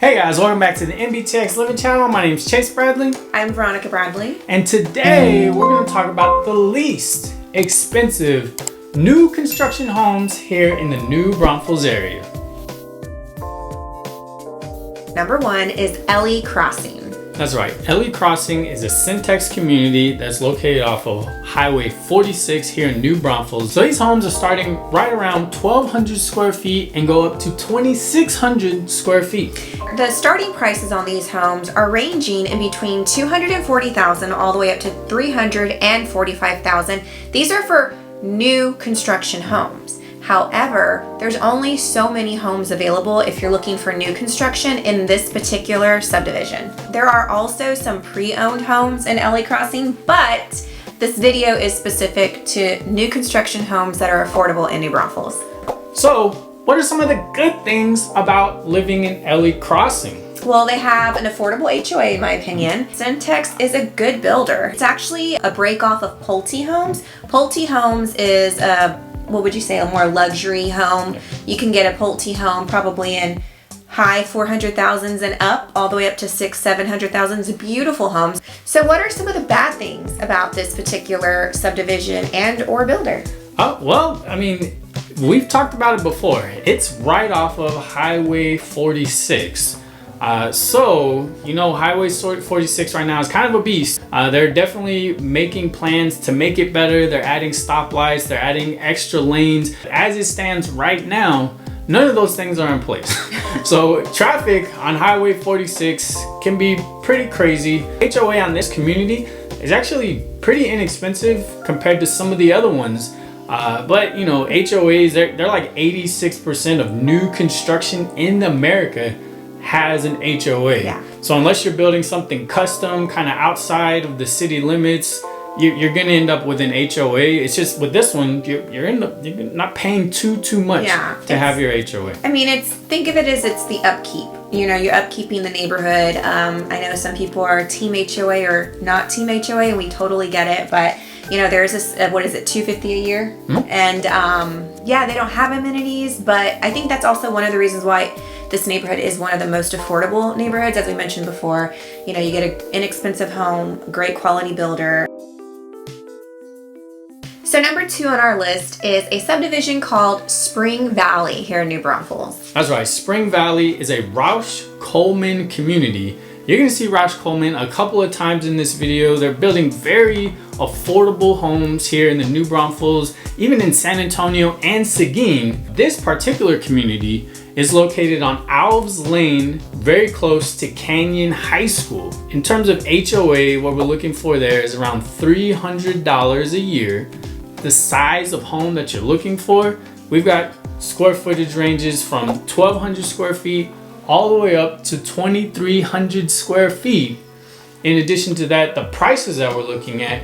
Hey guys, welcome back to the NBTX Living channel. My name is Chase Bradley. I'm Veronica Bradley. And today we're going to talk about the least expensive new construction homes here in the New Braunfels area. Number one is Elley Crossing. That's right. Elley Crossing is a syntax community that's located off of Highway 46 here in New Braunfels. So these homes are starting right around 1,200 square feet and go up to 2,600 square feet. The starting prices on these homes are ranging in between $240,000 all the way up to $345,000. These are for new construction homes. However, there's only so many homes available if you're looking for new construction in this particular subdivision. There are also some pre-owned homes in Elley Crossing, but this video is specific to new construction homes that are affordable in New Braunfels. So, what are some of the good things about living in Elley Crossing? Well, they have an affordable HOA, in my opinion. Syntax is a good builder. It's actually a break off of Pulte Homes. Pulte Homes is what would you say, a more luxury home. You can get a Pulte home probably in high 400,000s and up, all the way up to 600,000-700,000. Beautiful homes. So what are some of the bad things about this particular subdivision and or builder? Well, I mean, we've talked about it before. It's right off of Highway 46. So, you know, Highway 46 right now is kind of a beast. They're definitely making plans to make it better. They're adding stoplights, they're adding extra lanes. As it stands right now, none of those things are in place. So traffic on Highway 46 can be pretty crazy. HOA on this community is actually pretty inexpensive compared to some of the other ones. But you know, HOAs, they're like 86% of new construction in America has an HOA. Yeah. So unless you're building something custom, kind of outside of the city limits, you're gonna end up with an HOA. It's just with this one, you're not paying too much to have your HOA. I mean, think of it as it's the upkeep. You know, you're upkeeping the neighborhood. I know some people are team HOA or not team HOA, and we totally get it. But you know, there's this what is it, $250 a year, and yeah, they don't have amenities. But I think that's also one of the reasons why this neighborhood is one of the most affordable neighborhoods. As we mentioned before, you know, you get an inexpensive home, great quality builder. So number two on our list is a subdivision called Spring Valley here in New Braunfels. That's right. Spring Valley is a Roush Coleman community. You're going to see Roush Coleman a couple of times in this video. They're building very affordable homes here in the New Braunfels, even in San Antonio and Seguin. This particular community is located on Elley Lane, very close to Canyon High School. In terms of HOA, what we're looking for there is around $300 a year. The size of home that you're looking for, we've got square footage ranges from 1,200 square feet all the way up to 2,300 square feet. In addition to that, the prices that we're looking at,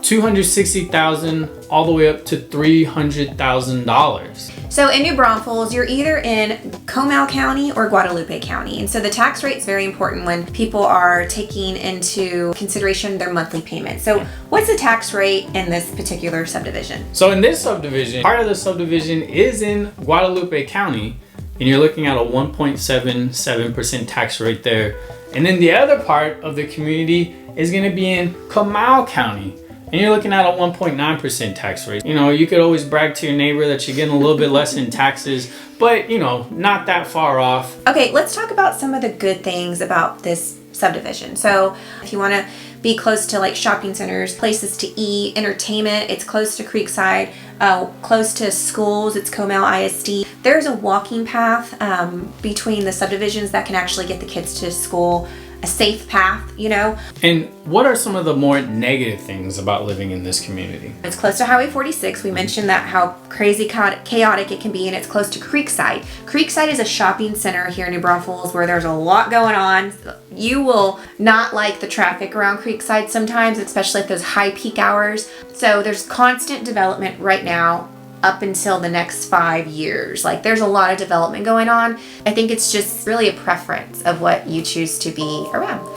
$260,000 all the way up to $300,000. So in New Braunfels, you're either in Comal County or Guadalupe County. And so the tax rate is very important when people are taking into consideration their monthly payment. So what's the tax rate in this particular subdivision? So in this subdivision, part of the subdivision is in Guadalupe County, and you're looking at a 1.77% tax rate there. And then the other part of the community is gonna be in Comal County, and you're looking at a 1.9% tax rate. You know, you could always brag to your neighbor that you're getting a little bit less in taxes, but you know, not that far off. Okay, let's talk about some of the good things about this subdivision. So if you want to be close to like shopping centers, places to eat, entertainment, it's close to Creekside, close to schools, it's Comal ISD. There's a walking path between the subdivisions that can actually get the kids to school, a safe path, you know. And what are some of the more negative things about living in this community? It's close to Highway 46. We mentioned that how crazy chaotic it can be, and it's close to Creekside. Creekside is a shopping center here in New Braunfels where there's a lot going on. You will not like the traffic around Creekside sometimes, especially at those high peak hours. So there's constant development right now up until the next 5 years. Like there's a lot of development going on. I think it's just really a preference of what you choose to be around.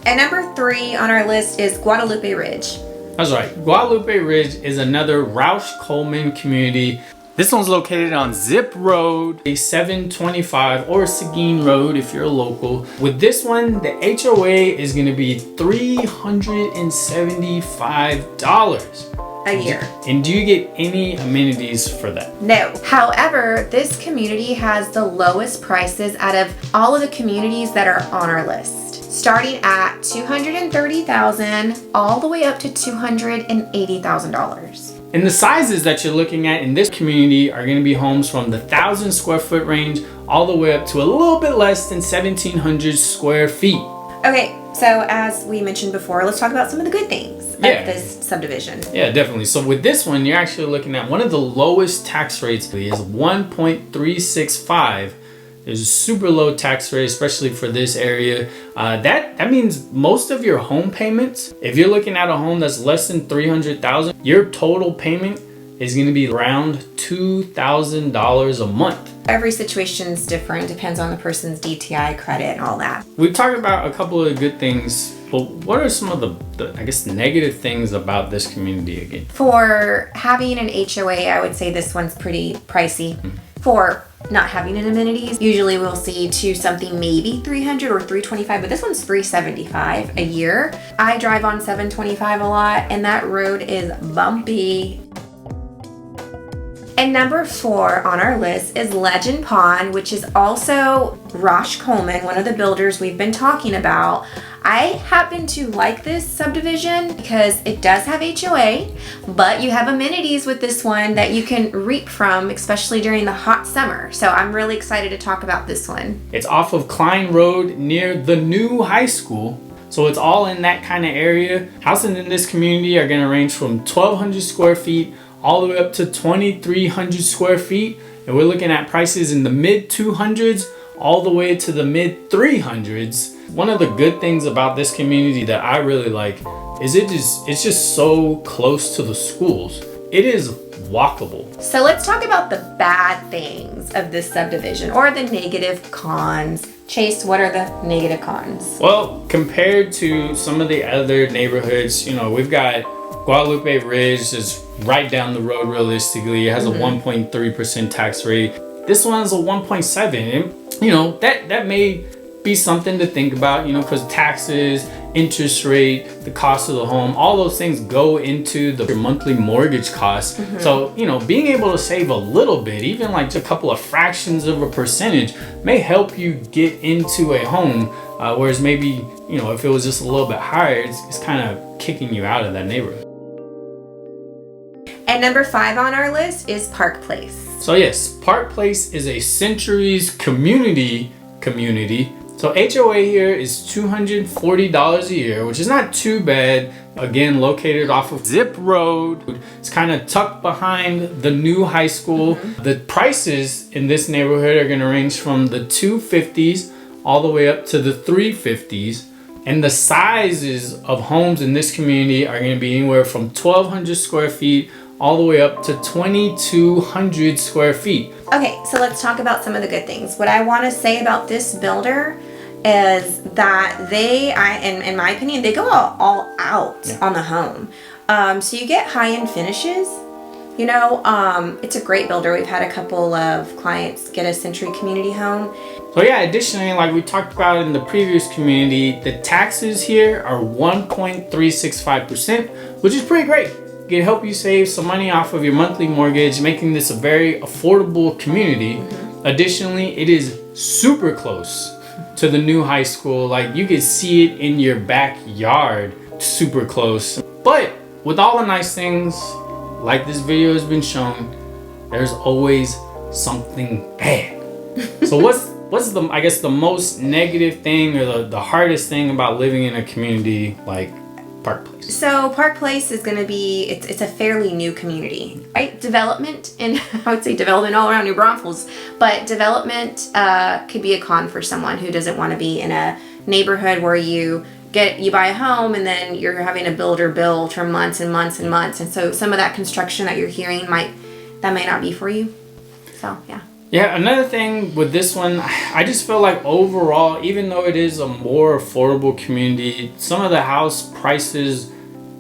And number three on our list is Guadalupe Ridge. That's right. Guadalupe Ridge is another Roush Coleman community. This one's located on Zip Road, a 725 or Seguin Road if you're local. With this one, the HOA is gonna be $375 a year. And do you get any amenities for that? No. However, this community has the lowest prices out of all of the communities that are on our list, starting at $230,000 all the way up to $280,000. And the sizes that you're looking at in this community are going to be homes from the 1,000 square foot range all the way up to a little bit less than 1,700 square feet. Okay, so as we mentioned before, let's talk about some of the good things of this subdivision. Yeah, definitely. So with this one, you're actually looking at one of the lowest tax rates is 1.365. There's a super low tax rate, especially for this area. That means most of your home payments, if you're looking at a home that's less than $300,000, your total payment is going to be around $2,000 a month. Every situation is different, depends on the person's DTI credit and all that. We've talked about a couple of good things, but what are some of the I guess, negative things about this community again? For having an HOA, I would say this one's pretty pricey. For not having an amenities, usually we'll see to something maybe 300 or 325, but this one's 375 a year. I drive on 725 a lot, and that road is bumpy. And number 4 on our list is Legend Pond, which is also Rosh Coleman, one of the builders we've been talking about. I happen to like this subdivision because it does have HOA, but you have amenities with this one that you can reap from, especially during the hot summer. So I'm really excited to talk about this one. It's off of Klein Road near the new high school. So it's all in that kind of area. Houses in this community are gonna range from 1,200 square feet all the way up to 2,300 square feet. And we're looking at prices in the mid 200s all the way to the mid 300s. One of the good things about this community that I really like is it's just so close to the schools. It is walkable. So let's talk about the bad things of this subdivision, or the negative cons. Chase, what are the negative cons? Well, compared to some of the other neighborhoods, you know, we've got Guadalupe Ridge is right down the road realistically. It has a 1.3% tax rate. This one is a 1.7. And, you know, that may be something to think about, you know, because taxes, interest rate, the cost of the home, all those things go into your monthly mortgage costs. So, you know, being able to save a little bit, even like just a couple of fractions of a percentage, may help you get into a home. Whereas maybe, you know, if it was just a little bit higher, it's kind of kicking you out of that neighborhood. And number 5 on our list is Park Place. So yes, Park Place is a Centuries community. So HOA here is $240 a year, which is not too bad. Again, located off of Zip Road. It's kind of tucked behind the new high school. The prices in this neighborhood are gonna range from the 250s all the way up to the 350s. And the sizes of homes in this community are gonna be anywhere from 1,200 square feet all the way up to 2,200 square feet. Okay, so let's talk about some of the good things. What I want to say about this builder is that in my opinion, they go all out on the home. So you get high-end finishes. You know, it's a great builder. We've had a couple of clients get a Century community home. So yeah, additionally, like we talked about in the previous community, the taxes here are 1.365%, which is pretty great. It can help you save some money off of your monthly mortgage, making this a very affordable community. Additionally, it is super close to the new high school. Like, you can see it in your backyard, super close. But with all the nice things, like this video has been shown, there's always something bad. So what's the, I guess, the most negative thing or the hardest thing about living in a community like Park Place? So Park Place is going to be, it's a fairly new community, right? Development, and I would say development all around New Braunfels, but development could be a con for someone who doesn't want to be in a neighborhood where you buy a home and then you're having a builder build for months and months and months. And so some of that construction that you're hearing might not be for you. So, yeah. Yeah, another thing with this one, I just feel like overall, even though it is a more affordable community, some of the house prices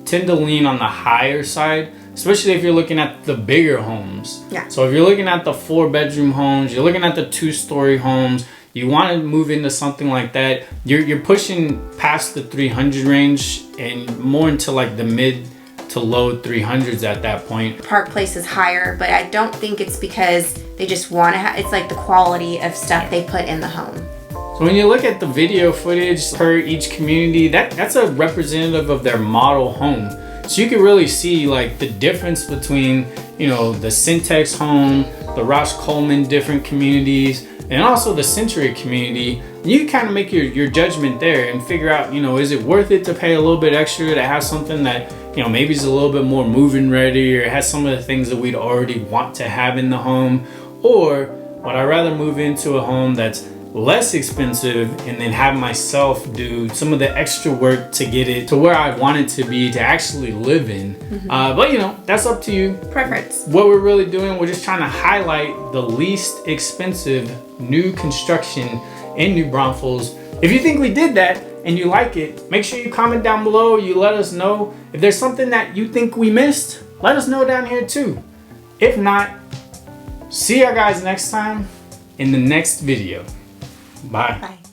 tend to lean on the higher side. especially if you're looking at the bigger homes. Yeah. So if you're looking at the 4-bedroom homes, you're looking at the 2-story homes, you want to move into something like that, you're pushing past the 300 range and more into like the mid to low 300s at that point. Park Place is higher, but I don't think it's because they just want to have, it's like the quality of stuff they put in the home. So when you look at the video footage per each community, that's a representative of their model home. So you can really see like the difference between, you know, the Syntex home, the Roush Coleman different communities, and also the Century community. You can kind of make your judgment there and figure out, you know, is it worth it to pay a little bit extra to have something that, you know, maybe is a little bit more move-in ready or has some of the things that we'd already want to have in the home? Or would I rather move into a home that's less expensive and then have myself do some of the extra work to get it to where I want it to be to actually live in? But you know, that's up to you. Preference. What we're really doing, we're just trying to highlight the least expensive new construction in New Braunfels. If you think we did that and you like it, make sure you comment down below. You let us know. If there's something that you think we missed, let us know down here too. If not, see you guys next time in the next video. Bye. Bye.